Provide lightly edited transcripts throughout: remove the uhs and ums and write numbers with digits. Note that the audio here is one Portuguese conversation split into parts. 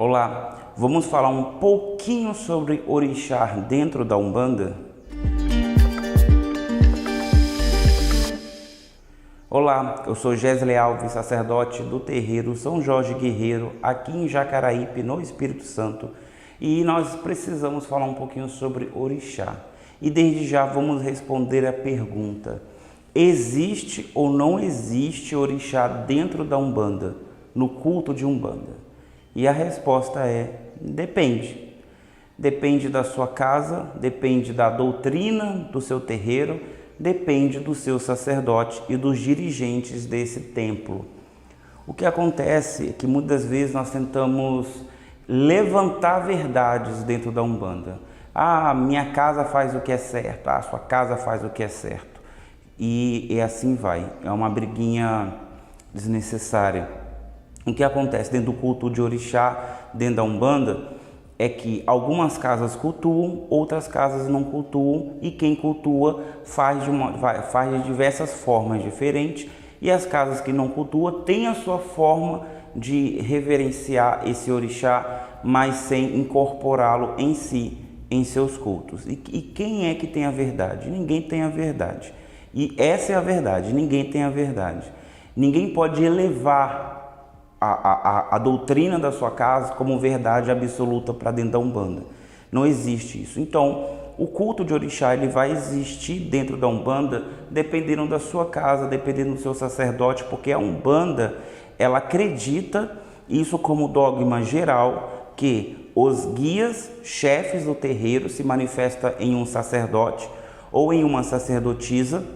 Olá, vamos falar um pouquinho sobre orixá dentro da Umbanda? Olá, eu sou Gesley Alves, sacerdote do terreiro São Jorge Guerreiro, aqui em Jacaraípe, no Espírito Santo, e nós precisamos falar um pouquinho sobre orixá. E desde já vamos responder a pergunta: existe ou não existe orixá dentro da Umbanda, no culto de Umbanda? E a resposta é: depende. Depende da sua casa, depende da doutrina do seu terreiro, depende do seu sacerdote e dos dirigentes desse templo. O que acontece é que muitas vezes nós tentamos levantar verdades dentro da Umbanda. Ah, minha casa faz o que é certo, a sua casa faz o que é certo. E assim vai, é uma briguinha desnecessária. O que acontece dentro do culto de orixá, dentro da Umbanda, é que algumas casas cultuam, outras casas não cultuam, e quem cultua faz de diversas formas diferentes, e as casas que não cultuam têm a sua forma de reverenciar esse orixá, mas sem incorporá-lo em si, em seus cultos. E quem é que tem a verdade? Ninguém tem a verdade. E essa é a verdade, ninguém tem a verdade. Ninguém pode elevar a doutrina da sua casa como verdade absoluta para dentro da Umbanda. Não existe isso. Então, o culto de orixá ele vai existir dentro da Umbanda dependendo da sua casa, dependendo do seu sacerdote, porque a Umbanda, ela acredita, isso como dogma geral, que os guias, chefes do terreiro, se manifestam em um sacerdote ou em uma sacerdotisa,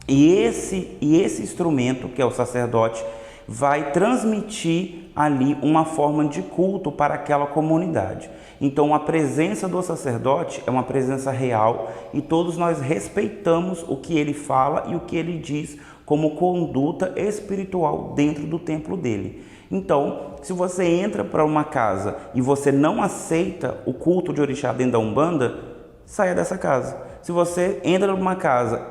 e esse instrumento, que é o sacerdote, vai transmitir ali uma forma de culto para aquela comunidade. Então, a presença do sacerdote é uma presença real e todos nós respeitamos o que ele fala e o que ele diz como conduta espiritual dentro do templo dele. Então, se você entra para uma casa e você não aceita o culto de orixá dentro da Umbanda, saia dessa casa. Se você entra numa casa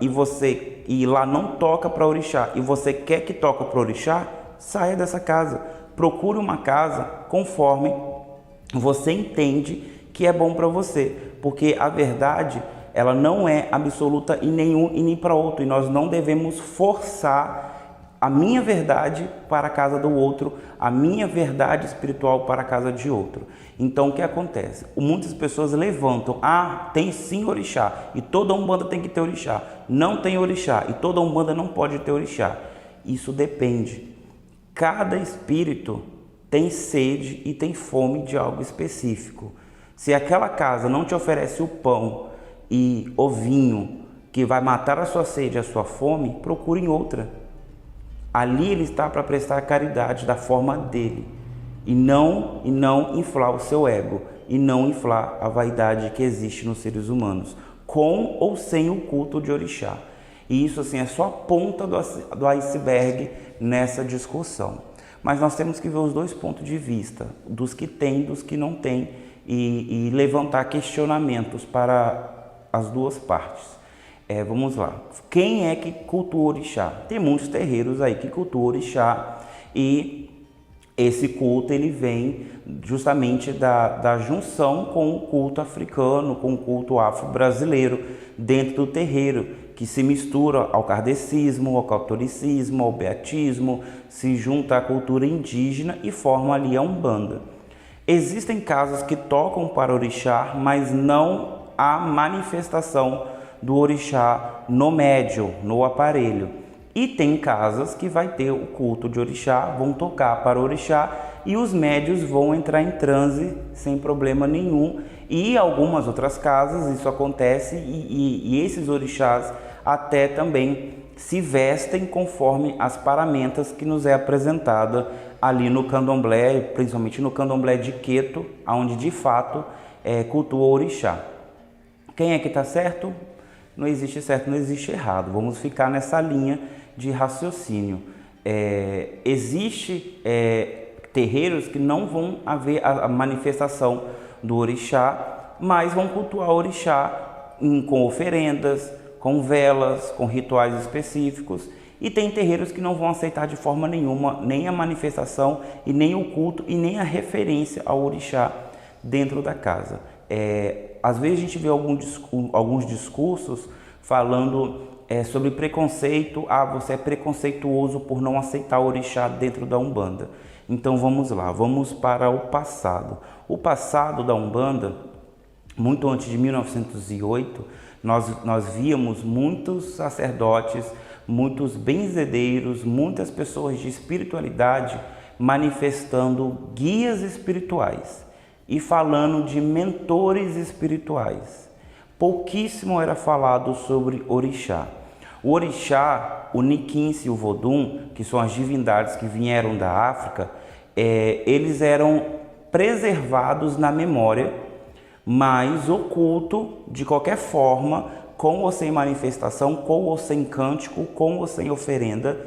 e lá não toca para orixá e você quer que toque para orixá, saia dessa casa. Procure uma casa conforme você entende que é bom para você, porque a verdade ela não é absoluta em nenhum e nem para outro, e nós não devemos forçar a minha verdade para a casa do outro, a minha verdade espiritual para a casa de outro. Então o que acontece? Muitas pessoas levantam: ah, tem sim orixá e toda Umbanda tem que ter orixá. Não tem orixá e toda Umbanda não pode ter orixá. Isso depende. Cada espírito tem sede e tem fome de algo específico. Se aquela casa não te oferece o pão e o vinho que vai matar a sua sede e a sua fome, procure em outra. Ali ele está para prestar caridade da forma dele e não inflar o seu ego e não inflar a vaidade que existe nos seres humanos, com ou sem o culto de orixá. E isso assim é só a ponta do iceberg nessa discussão. Mas nós temos que ver os dois pontos de vista, dos que têm, dos que não têm, e levantar questionamentos para as duas partes. Vamos lá. Quem é que cultua orixá? Tem muitos terreiros aí que cultuam orixá, e esse culto ele vem justamente da junção com o culto africano, com o culto afro-brasileiro dentro do terreiro, que se mistura ao kardecismo, ao catolicismo, ao beatismo, se junta à cultura indígena e forma ali a Umbanda. Existem casas que tocam para orixá, mas não há manifestação do orixá no médium, no aparelho. E tem casas que vai ter o culto de orixá, vão tocar para orixá e os médios vão entrar em transe sem problema nenhum. E algumas outras casas isso acontece e esses orixás até também se vestem conforme as paramentas que nos é apresentada ali no candomblé, principalmente no candomblé de Queto, onde de fato cultua o orixá. Quem é que está certo? Não existe certo, não existe errado. Vamos ficar nessa linha de raciocínio. Existe terreiros que não vão haver a manifestação do orixá, mas vão cultuar o orixá com oferendas, com velas, com rituais específicos, E tem terreiros que não vão aceitar de forma nenhuma nem a manifestação e nem o culto e nem a referência ao orixá dentro da casa. Às vezes a gente vê alguns discursos falando sobre preconceito. Você é preconceituoso por não aceitar o orixá dentro da Umbanda. Então vamos lá, vamos para o passado. O passado da Umbanda, muito antes de 1908, nós víamos muitos sacerdotes, muitos benzedeiros, muitas pessoas de espiritualidade manifestando guias espirituais e falando de mentores espirituais. Pouquíssimo era falado sobre orixá. O orixá, o Niquince e o Vodum, que são as divindades que vieram da África, eles eram preservados na memória, mas o culto, de qualquer forma, com ou sem manifestação, com ou sem cântico, com ou sem oferenda,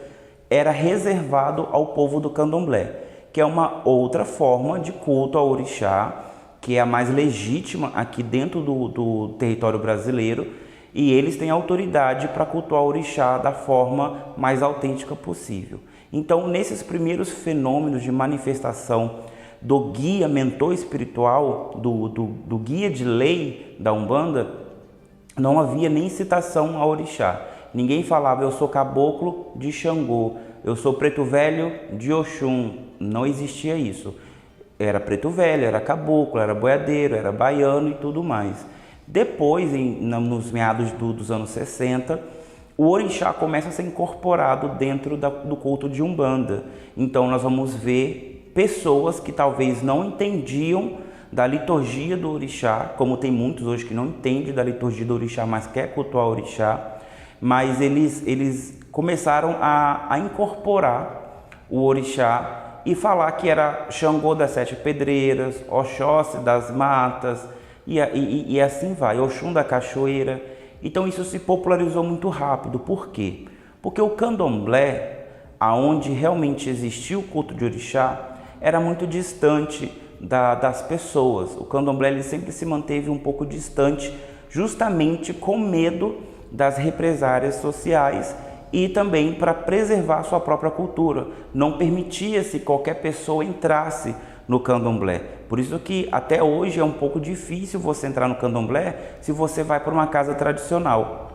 era reservado ao povo do Candomblé, que é uma outra forma de culto ao orixá, que é a mais legítima aqui dentro do território brasileiro, e eles têm autoridade para cultuar o orixá da forma mais autêntica possível. Então, nesses primeiros fenômenos de manifestação do guia mentor espiritual, do guia de lei da Umbanda, não havia nem citação ao orixá. Ninguém falava, eu sou caboclo de Xangô, eu sou preto velho de Oxum. Não existia isso. Era preto velho, era caboclo, era boiadeiro, era baiano e tudo mais. Depois, nos meados dos anos 60, o orixá começa a ser incorporado dentro do culto de Umbanda. Então nós vamos ver pessoas que talvez não entendiam da liturgia do orixá, como tem muitos hoje que não entendem da liturgia do orixá, mas quer cultuar o orixá, mas eles começaram a incorporar o orixá e falar que era Xangô das Sete Pedreiras, Oxóssi das Matas, e assim vai, Oxum da Cachoeira. Então isso se popularizou muito rápido. Por quê? Porque o Candomblé, aonde realmente existia o culto de orixá, era muito distante das pessoas. O Candomblé ele sempre se manteve um pouco distante, justamente com medo das represárias sociais e também para preservar sua própria cultura. Não permitia-se que qualquer pessoa entrasse no Candomblé. Por isso que até hoje é um pouco difícil você entrar no Candomblé se você vai para uma casa tradicional.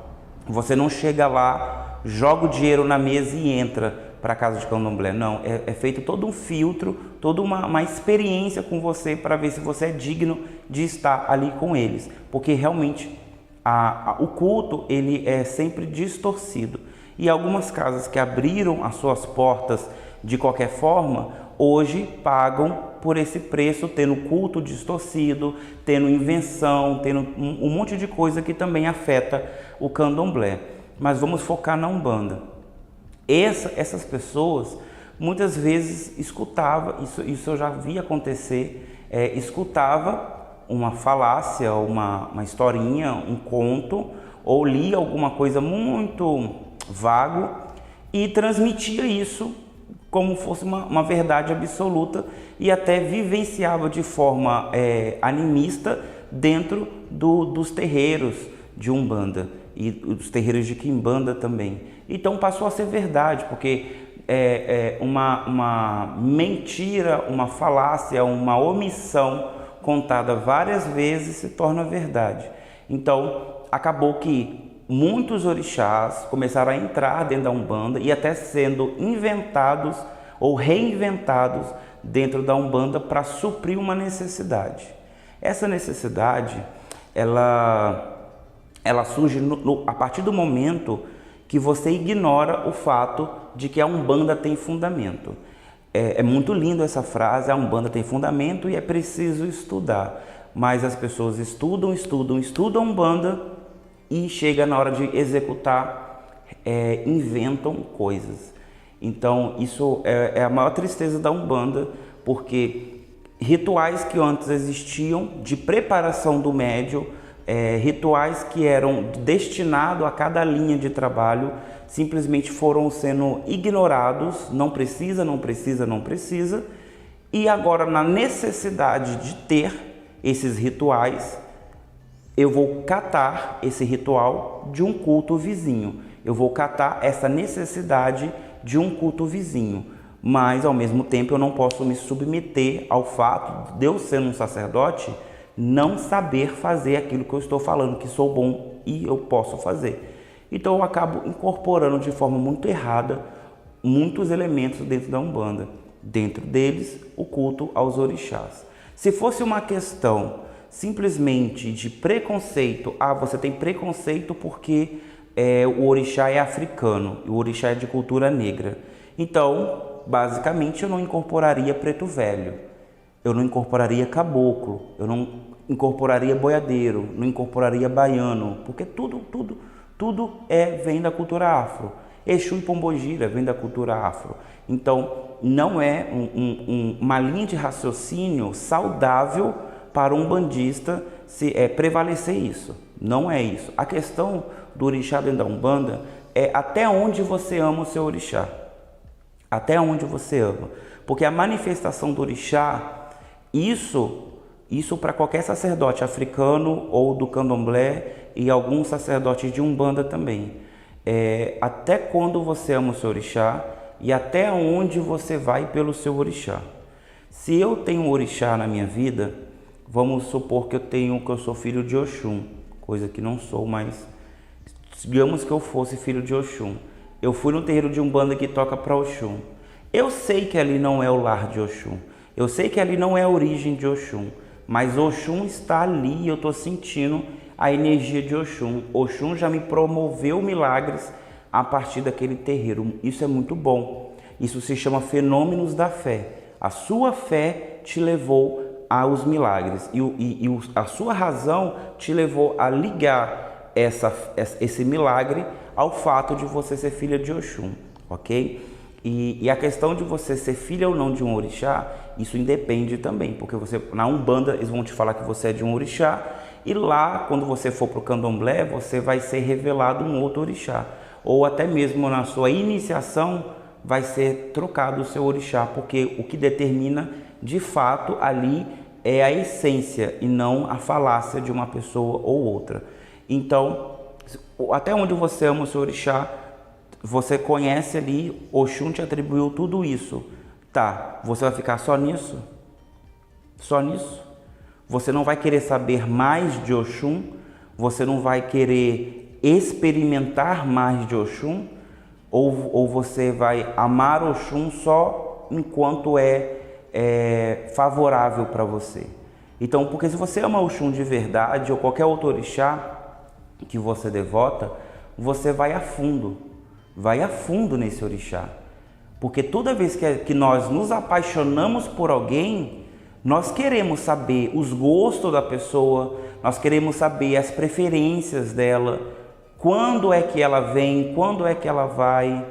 Você não chega lá, joga o dinheiro na mesa e entra para a casa de Candomblé. Não, é feito todo um filtro, toda uma experiência com você para ver se você é digno de estar ali com eles. Porque realmente o culto ele é sempre distorcido. E algumas casas que abriram as suas portas de qualquer forma, hoje pagam por esse preço, tendo culto distorcido, tendo invenção, tendo um monte de coisa que também afeta o Candomblé. Mas vamos focar na Umbanda. Essas pessoas muitas vezes escutavam, isso eu já vi acontecer, escutava uma falácia, uma historinha, um conto, ou lia alguma coisa muito vago e transmitia isso como fosse uma verdade absoluta e até vivenciava de forma animista dentro dos terreiros de Umbanda e dos terreiros de Quimbanda também. Então passou a ser verdade, porque uma mentira, uma falácia, uma omissão contada várias vezes se torna verdade. Então acabou que muitos orixás começaram a entrar dentro da Umbanda e até sendo inventados ou reinventados dentro da Umbanda para suprir uma necessidade. Essa necessidade, ela surge a partir do momento que você ignora o fato de que a Umbanda tem fundamento. É muito lindo essa frase, a Umbanda tem fundamento e é preciso estudar. Mas as pessoas estudam a Umbanda e chega na hora de executar, inventam coisas. Então isso é a maior tristeza da Umbanda, porque rituais que antes existiam de preparação do médium, rituais que eram destinados a cada linha de trabalho, simplesmente foram sendo ignorados, não precisa, e agora na necessidade de ter esses rituais, eu vou catar esse ritual de um culto vizinho. eu vou catar essa necessidade de um culto vizinho, mas ao mesmo tempo eu não posso me submeter ao fato de eu ser um sacerdote não saber fazer aquilo que eu estou falando, que sou bom e eu posso fazer. Então eu acabo incorporando de forma muito errada muitos elementos dentro da Umbanda, dentro deles o culto aos orixás. Se fosse uma questão simplesmente de preconceito, você tem preconceito porque o orixá é africano, o orixá é de cultura negra, então basicamente eu não incorporaria preto velho, eu não incorporaria caboclo, eu não incorporaria boiadeiro, não incorporaria baiano, porque tudo vem da cultura afro. Exu e Pombogira vem da cultura afro. Então não é uma linha de raciocínio saudável para um umbandista prevalecer isso. Não é isso. A questão do orixá dentro da Umbanda é até onde você ama o seu orixá. Até onde você ama. Porque a manifestação do orixá, isso para qualquer sacerdote africano ou do candomblé e alguns sacerdotes de Umbanda também. Até quando você ama o seu orixá e até onde você vai pelo seu orixá. Se eu tenho um orixá na minha vida, vamos supor que eu sou filho de Oxum, coisa que não sou, mas digamos que eu fosse filho de Oxum. Eu fui no terreiro de Umbanda que toca para Oxum. Eu sei que ali não é o lar de Oxum. Eu sei que ali não é a origem de Oxum. Mas Oxum está ali e eu estou sentindo a energia de Oxum. Oxum já me promoveu milagres a partir daquele terreiro. Isso é muito bom. Isso se chama fenômenos da fé. A sua fé te levou aos milagres e a sua razão te levou a ligar esse milagre ao fato de você ser filha de Oxum, ok? E a questão de você ser filha ou não de um orixá, isso independe também, porque na Umbanda eles vão te falar que você é de um orixá, e lá, quando você for para o candomblé, você vai ser revelado um outro orixá, ou até mesmo na sua iniciação vai ser trocado o seu orixá, porque o que determina de fato ali é a essência e não a falácia de uma pessoa ou outra. Então, até onde você ama o seu orixá, você conhece ali, Oxum te atribuiu tudo isso. Tá, você vai ficar só nisso? Só nisso? Você não vai querer saber mais de Oxum? Você não vai querer experimentar mais de Oxum? Ou você vai amar Oxum só enquanto é favorável para você? Então, porque se você ama Oxum de verdade ou qualquer outro orixá que você devota, você vai a fundo nesse orixá. Porque toda vez que nós nos apaixonamos por alguém, nós queremos saber os gostos da pessoa, nós queremos saber as preferências dela, quando é que ela vem, quando é que ela vai.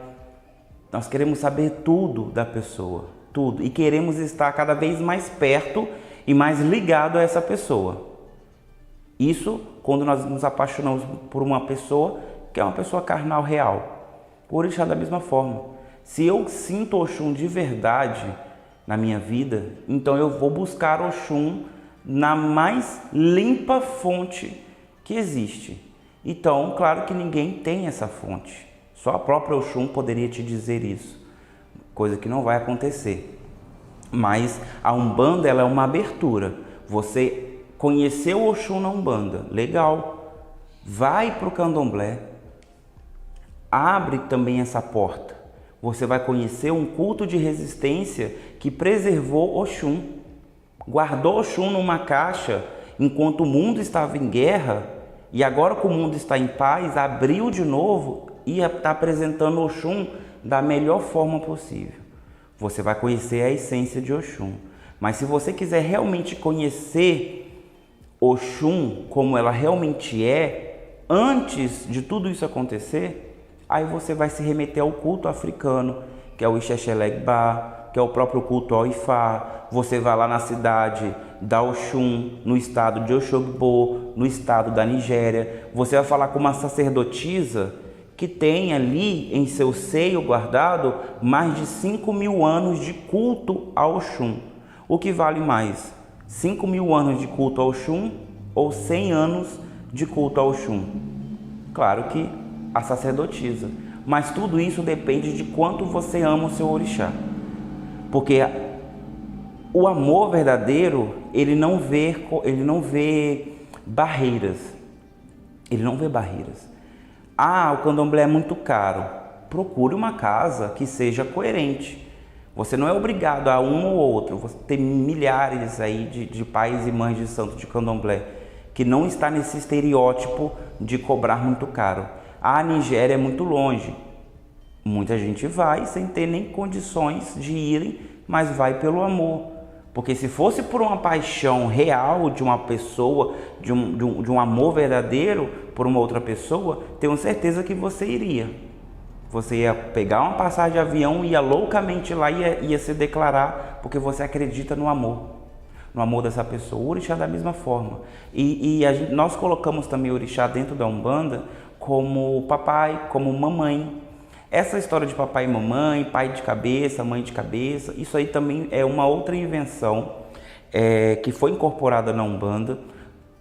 Nós queremos saber tudo da pessoa, tudo. E queremos estar cada vez mais perto e mais ligado a essa pessoa. Isso quando nós nos apaixonamos por uma pessoa que é uma pessoa carnal real. O orixá da mesma forma. Se eu sinto Oxum de verdade na minha vida, então eu vou buscar Oxum na mais limpa fonte que existe. Então, claro que ninguém tem essa fonte. Só a própria Oxum poderia te dizer isso, coisa que não vai acontecer. Mas a Umbanda, ela é uma abertura. Você conheceu Oxum na Umbanda, legal. Vai para o Candomblé, abre também essa porta. Você vai conhecer um culto de resistência que preservou Oxum, guardou Oxum numa caixa enquanto o mundo estava em guerra, e agora que o mundo está em paz, abriu de novo e está apresentando Oxum da melhor forma possível. Você vai conhecer a essência de Oxum. Mas se você quiser realmente conhecer Oxum como ela realmente é, antes de tudo isso acontecer, aí você vai se remeter ao culto africano, que é o Ixexelegba, que é o próprio culto ao Ifá. Você vai lá na cidade da Oxum, no estado de Oxogbo, no estado da Nigéria. Você vai falar com uma sacerdotisa que tem ali em seu seio guardado mais de 5.000 anos de culto ao Oxum. O que vale mais? 5.000 anos de culto ao Oxum ou 100 anos de culto ao Oxum? Claro que a sacerdotisa. Mas tudo isso depende de quanto você ama o seu orixá. Porque o amor verdadeiro, ele não vê barreiras. Ele não vê barreiras. Ah, o candomblé é muito caro. Procure uma casa que seja coerente. Você não é obrigado a um ou outro. Você tem milhares aí de pais e mães de santo de candomblé que não está nesse estereótipo de cobrar muito caro. A Nigéria é muito longe. Muita gente vai sem ter nem condições de irem, mas vai pelo amor. Porque se fosse por uma paixão real de uma pessoa, de um amor verdadeiro por uma outra pessoa, tenho certeza que você iria. Você ia pegar uma passagem de avião, ia loucamente lá e ia se declarar, porque você acredita no amor dessa pessoa. O orixá da mesma forma. Nós colocamos também o orixá dentro da Umbanda como papai, como mamãe. Essa história de papai e mamãe, pai de cabeça, mãe de cabeça, isso aí também é uma outra invenção que foi incorporada na Umbanda,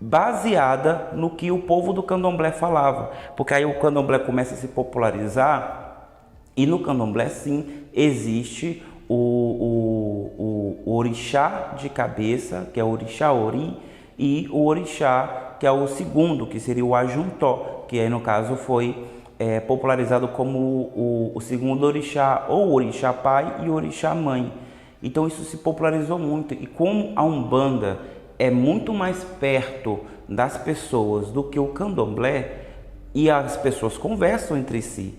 baseada no que o povo do candomblé falava. Porque aí o candomblé começa a se popularizar e no candomblé sim existe o orixá de cabeça, que é o orixá ori, e o orixá que é o segundo, que seria o ajuntó, que aí no caso foi popularizado como o segundo orixá, ou orixá pai e orixá mãe. Então isso se popularizou muito, e como a Umbanda é muito mais perto das pessoas do que o candomblé, e as pessoas conversam entre si,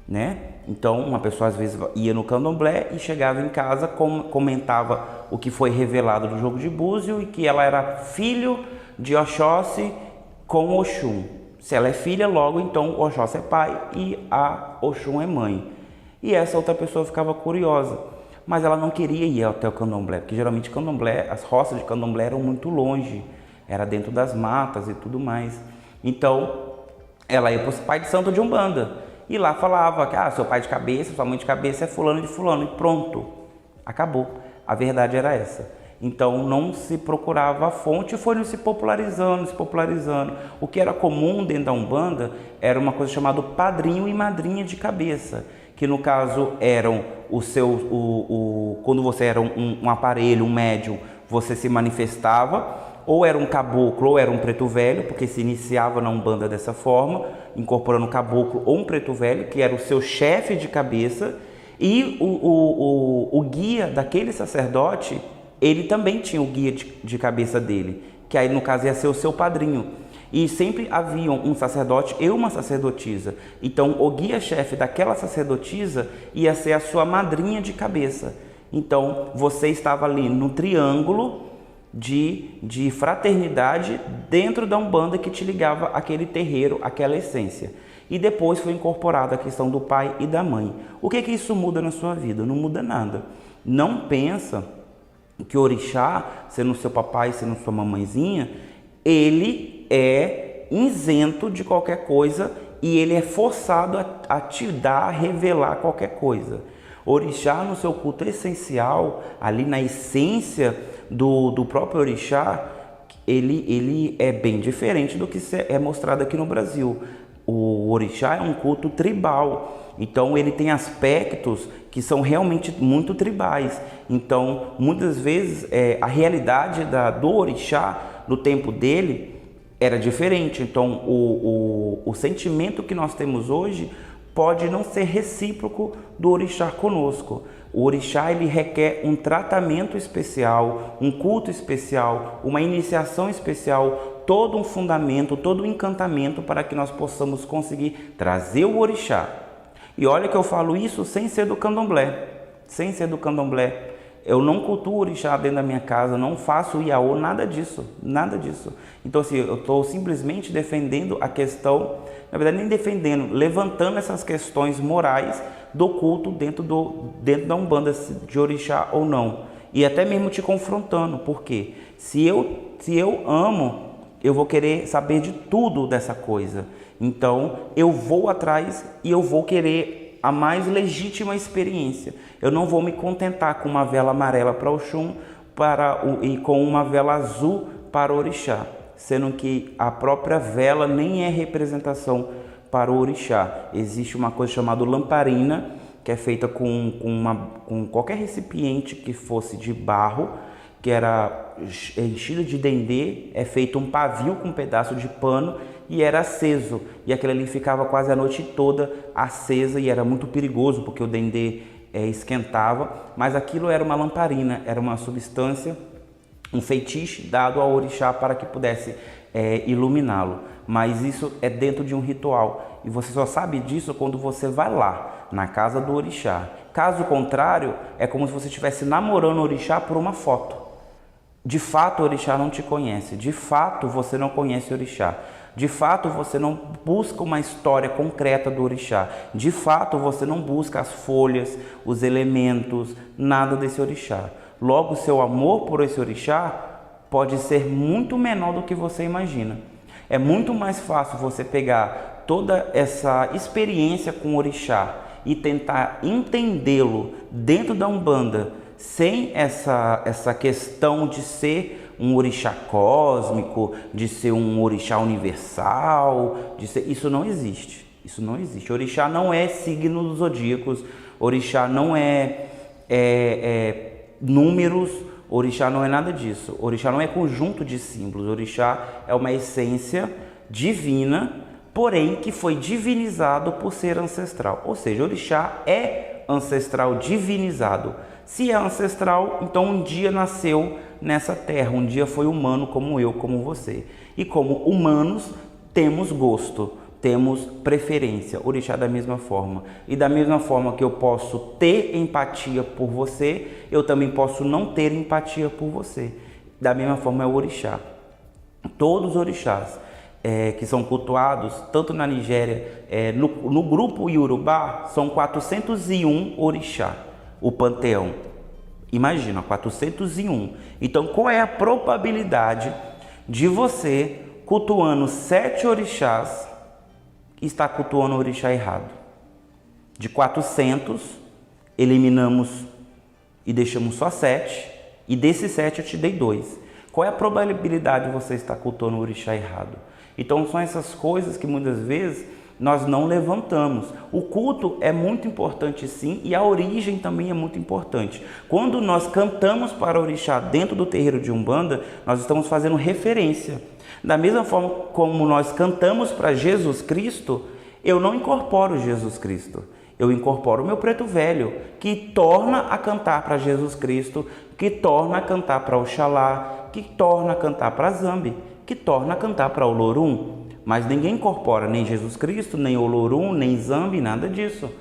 né? Então uma pessoa às vezes ia no candomblé e chegava em casa, comentava o que foi revelado no jogo de búzio e que ela era filho de Oxóssi com Oxum. Se ela é filha, logo então Oxóssi é pai e a Oxum é mãe. E essa outra pessoa ficava curiosa, mas ela não queria ir até o candomblé, porque geralmente candomblé, as roças de candomblé eram muito longe, era dentro das matas e tudo mais. Então ela ia para o pai de santo de Umbanda e lá falava que seu pai de cabeça, sua mãe de cabeça é fulano de fulano, e pronto, acabou. A verdade era essa. Então não se procurava a fonte e foi se popularizando, se popularizando. O que era comum dentro da Umbanda era uma coisa chamada padrinho e madrinha de cabeça, que no caso eram quando você era um aparelho, um médium, você se manifestava, ou era um caboclo ou era um preto velho, porque se iniciava na Umbanda dessa forma, incorporando um caboclo ou um preto velho, que era o seu chefe de cabeça, e o guia daquele sacerdote, ele também tinha o guia de cabeça dele, que aí no caso ia ser o seu padrinho. E sempre havia um sacerdote e uma sacerdotisa. Então o guia-chefe daquela sacerdotisa ia ser a sua madrinha de cabeça. Então você estava ali no triângulo de fraternidade dentro da Umbanda que te ligava àquele terreiro, àquela essência. E depois foi incorporada a questão do pai e da mãe. O que isso muda na sua vida? Não muda nada. Não pensa que o orixá, sendo seu papai, sendo sua mamãezinha, ele é isento de qualquer coisa e ele é forçado a te dar, a revelar qualquer coisa. Orixá, no seu culto essencial, ali na essência do próprio orixá, ele é bem diferente do que é mostrado aqui no Brasil. O orixá é um culto tribal, então ele tem aspectos que são realmente muito tribais. Então, muitas vezes, a realidade do orixá, no tempo dele, era diferente. Então, o sentimento que nós temos hoje pode não ser recíproco do orixá conosco. O orixá, ele requer um tratamento especial, um culto especial, uma iniciação especial, todo um fundamento, todo um encantamento para que nós possamos conseguir trazer o orixá. E olha que eu falo isso sem ser do candomblé, sem ser do candomblé. Eu não cultuo o orixá dentro da minha casa, não faço iaô, nada disso, nada disso. Então assim, eu estou simplesmente defendendo a questão, na verdade nem defendendo, levantando essas questões morais do culto dentro da Umbanda, de orixá ou não. E até mesmo te confrontando, porque se eu amo, eu vou querer saber de tudo dessa coisa. Então eu vou atrás e eu vou querer a mais legítima experiência. Eu não vou me contentar com uma vela amarela para Oxum e com uma vela azul para o orixá, sendo que a própria vela nem é representação para o orixá. Existe uma coisa chamada lamparina, que é feita com qualquer recipiente que fosse de barro, que era enchido de dendê, é feito um pavio com um pedaço de pano e era aceso. E aquilo ali ficava quase a noite toda acesa e era muito perigoso, porque o dendê esquentava, mas aquilo era uma lamparina, era uma substância, um feitiço dado ao orixá para que pudesse iluminá-lo. Mas isso é dentro de um ritual e você só sabe disso quando você vai lá na casa do orixá. Caso contrário, é como se você estivesse namorando o orixá por uma foto. De fato, o orixá não te conhece. De fato, você não conhece o orixá. De fato, você não busca uma história concreta do orixá. De fato, você não busca as folhas, os elementos, nada desse orixá. Logo, seu amor por esse orixá pode ser muito menor do que você imagina. É muito mais fácil você pegar toda essa experiência com o orixá e tentar entendê-lo dentro da Umbanda, sem essa questão de ser um orixá cósmico, de ser um orixá universal, isso não existe. Isso não existe. Orixá não é signo dos zodíacos, orixá não é números, orixá não é nada disso. Orixá não é conjunto de símbolos. Orixá é uma essência divina, porém que foi divinizado por ser ancestral. Ou seja, orixá é ancestral divinizado. Se é ancestral, então um dia nasceu nessa terra, um dia foi humano como eu, como você. E como humanos, temos gosto, temos preferência. Orixá da mesma forma. E da mesma forma que eu posso ter empatia por você, eu também posso não ter empatia por você. Da mesma forma é o orixá. Todos os orixás que são cultuados, tanto na Nigéria, no grupo Yorubá, são 401 orixá. O panteão, imagina, 401. Então, qual é a probabilidade de você, cultuando 7 orixás, estar cultuando o orixá errado? De 400, eliminamos e deixamos só 7, e desses 7 eu te dei 2. Qual é a probabilidade de você estar cultuando o orixá errado? Então, são essas coisas que muitas vezes nós não levantamos. O culto é muito importante sim, e a origem também é muito importante. Quando nós cantamos para o orixá dentro do terreiro de Umbanda, nós estamos fazendo referência. Da mesma forma como nós cantamos para Jesus Cristo, eu não incorporo Jesus Cristo. Eu incorporo o meu preto velho, que torna a cantar para Jesus Cristo, que torna a cantar para Oxalá, que torna a cantar para Zambi, que torna a cantar para Olorum. Mas ninguém incorpora nem Jesus Cristo, nem Olorum, nem Zambi, nada disso.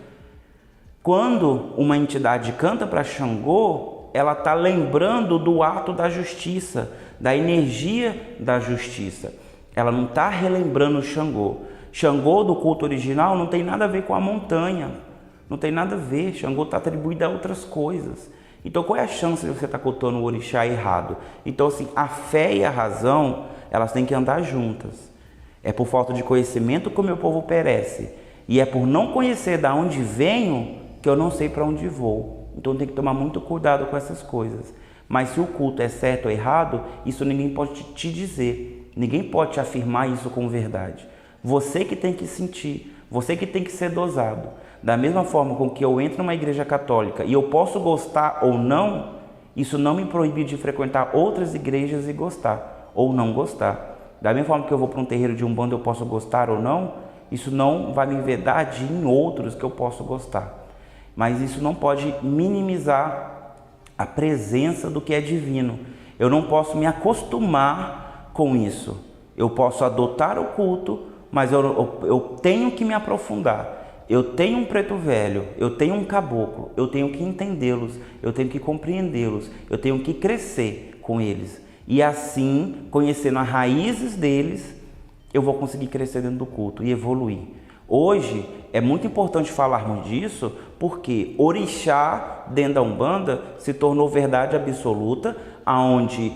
Quando uma entidade canta para Xangô, ela está lembrando do ato da justiça, da energia da justiça. Ela não está relembrando Xangô. Xangô do culto original não tem nada a ver com a montanha. Não tem nada a ver. Xangô está atribuído a outras coisas. Então, qual é a chance de você estar cultuando o orixá errado? Então, assim, a fé e a razão, elas têm que andar juntas. É por falta de conhecimento que o meu povo perece. E é por não conhecer de onde venho que eu não sei para onde vou. Então tem que tomar muito cuidado com essas coisas. Mas se o culto é certo ou errado, isso ninguém pode te dizer. Ninguém pode te afirmar isso com verdade. Você que tem que sentir, você que tem que ser dosado. Da mesma forma com que eu entro numa igreja católica e eu posso gostar ou não, isso não me proíbe de frequentar outras igrejas e gostar ou não gostar. Da mesma forma que eu vou para um terreiro de Umbanda eu posso gostar ou não, isso não vai me vedar de ir em outros que eu posso gostar. Mas isso não pode minimizar a presença do que é divino. Eu não posso me acostumar com isso. Eu posso adotar o culto, mas eu tenho que me aprofundar. Eu tenho um preto velho, eu tenho um caboclo, eu tenho que entendê-los, eu tenho que compreendê-los, eu tenho que crescer com eles. E assim, conhecendo as raízes deles, eu vou conseguir crescer dentro do culto e evoluir. Hoje é muito importante falarmos disso, porque orixá dentro da Umbanda se tornou verdade absoluta, aonde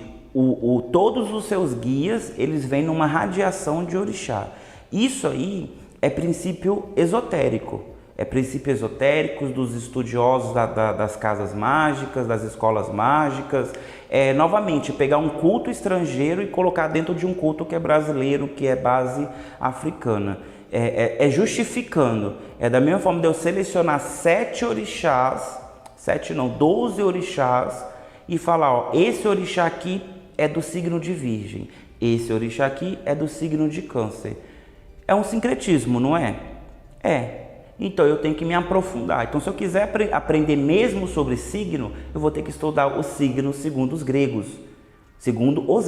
todos os seus guias, eles vêm numa radiação de orixá. Isso aí é princípio esotérico. princípios esotéricos dos estudiosos das casas mágicas, das escolas mágicas. Novamente, pegar um culto estrangeiro e colocar dentro de um culto que é brasileiro, que é base africana. Justificando. Da mesma forma de eu selecionar 12 orixás e falar, ó, esse orixá aqui é do signo de Virgem, esse orixá aqui é do signo de Câncer. É um sincretismo, não é? Então eu tenho que me aprofundar. Então, se eu quiser aprender mesmo sobre signo, eu vou ter que estudar os signos segundo os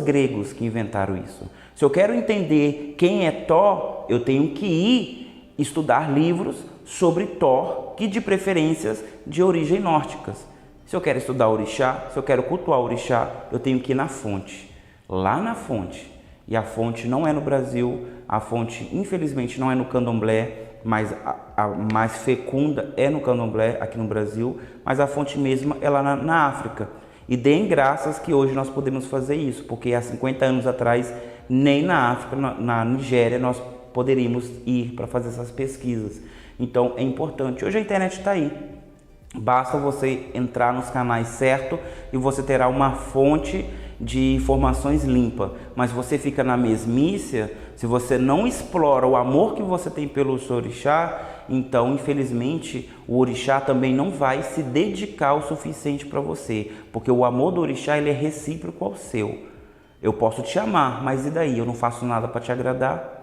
gregos que inventaram isso. Se eu quero entender quem é Thor, eu tenho que ir estudar livros sobre Thor, que de preferências de origem nórdicas. Se eu quero estudar orixá, se eu quero cultuar orixá, eu tenho que ir na fonte, lá na fonte. E a fonte não é no Brasil, a fonte infelizmente não é no candomblé, mas a mais fecunda é no candomblé aqui no Brasil, mas a fonte mesma é lá na África. E deem graças que hoje nós podemos fazer isso, porque há 50 anos atrás, nem na África, na Nigéria, nós poderíamos ir para fazer essas pesquisas. Então é importante. Hoje a internet está aí. Basta você entrar nos canais certos e você terá uma fonte de informações limpa. Mas você fica na mesmice, se você não explora o amor que você tem pelo seu orixá, então infelizmente o orixá também não vai se dedicar o suficiente para você, porque o amor do orixá ele é recíproco ao seu. Eu posso te amar, mas e daí? Eu não faço nada para te agradar,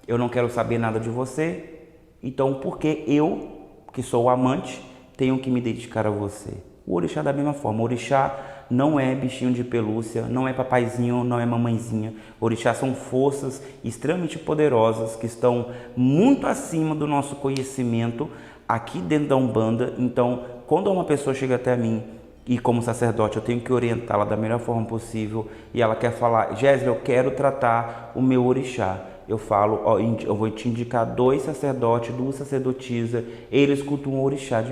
eu não quero saber nada de você, então por que eu, que sou o amante, tenho que me dedicar a você? O orixá da mesma forma. O orixá não é bichinho de pelúcia, não é papaizinho, não é mamãezinha. Orixá são forças extremamente poderosas que estão muito acima do nosso conhecimento aqui dentro da Umbanda. Então, quando uma pessoa chega até mim e como sacerdote eu tenho que orientá-la da melhor forma possível e ela quer falar, Jéssica, eu quero tratar o meu orixá. Eu falo, ó, eu vou te indicar 2 sacerdotes, 2 sacerdotisas, eles cultuam o orixá de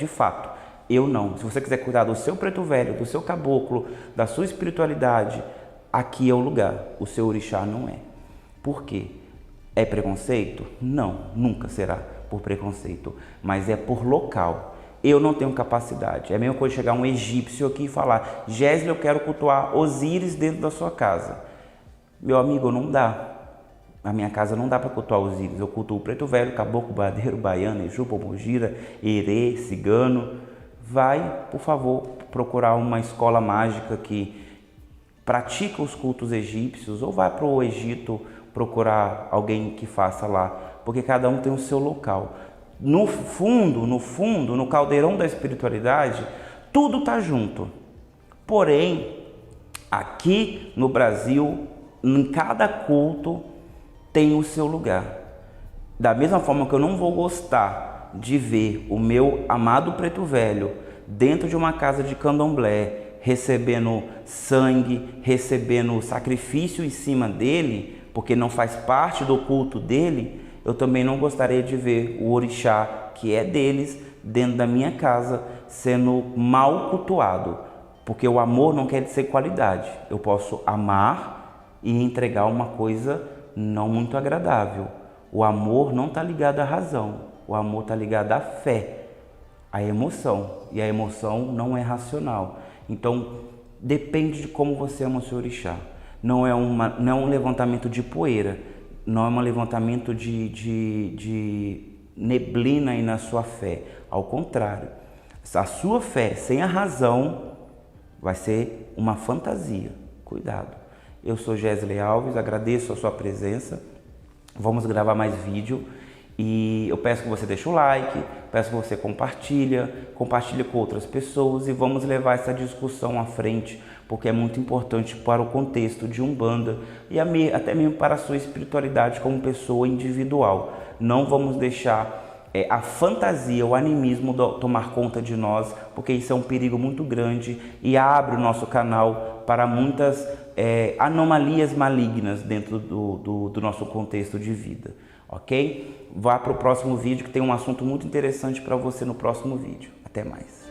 fato. Eu não. Se você quiser cuidar do seu preto velho, do seu caboclo, da sua espiritualidade, aqui é o lugar. O seu orixá não é. Por quê? É preconceito? Não, nunca será por preconceito, mas é por local. Eu não tenho capacidade. É a mesma coisa chegar um egípcio aqui e falar, Jéssica, eu quero cultuar Osíris dentro da sua casa. Meu amigo, não dá. Na minha casa não dá para cultuar Osíris. Eu cultuo o preto velho, caboclo, badeiro, baiano, exu, pombogira, herê, cigano. Vai, por favor, procurar uma escola mágica que pratica os cultos egípcios ou vai para o Egito procurar alguém que faça lá, porque cada um tem o seu local. No fundo, no caldeirão da espiritualidade, tudo está junto. Porém, aqui no Brasil, em cada culto tem o seu lugar. Da mesma forma que eu não vou gostar de ver o meu amado preto velho dentro de uma casa de candomblé, recebendo sangue, recebendo sacrifício em cima dele, porque não faz parte do culto dele, eu também não gostaria de ver o orixá, que é deles, dentro da minha casa, sendo mal cultuado, porque o amor não quer dizer qualidade. Eu posso amar e entregar uma coisa não muito agradável. O amor não está ligado à razão. O amor está ligado à fé, à emoção. E a emoção não é racional. Então, depende de como você ama o seu orixá. Não é um levantamento de poeira. Não é um levantamento de neblina aí na sua fé. Ao contrário. A sua fé sem a razão vai ser uma fantasia. Cuidado. Eu sou Jéssica Alves, agradeço a sua presença. Vamos gravar mais vídeo. E eu peço que você deixe o like, peço que você compartilhe com outras pessoas e vamos levar essa discussão à frente, porque é muito importante para o contexto de Umbanda e até mesmo para a sua espiritualidade como pessoa individual. Não vamos deixar a fantasia, o animismo tomar conta de nós, porque isso é um perigo muito grande e abre o nosso canal para muitas anomalias malignas dentro do nosso contexto de vida. Ok? Vá para o próximo vídeo que tem um assunto muito interessante para você no próximo vídeo. Até mais.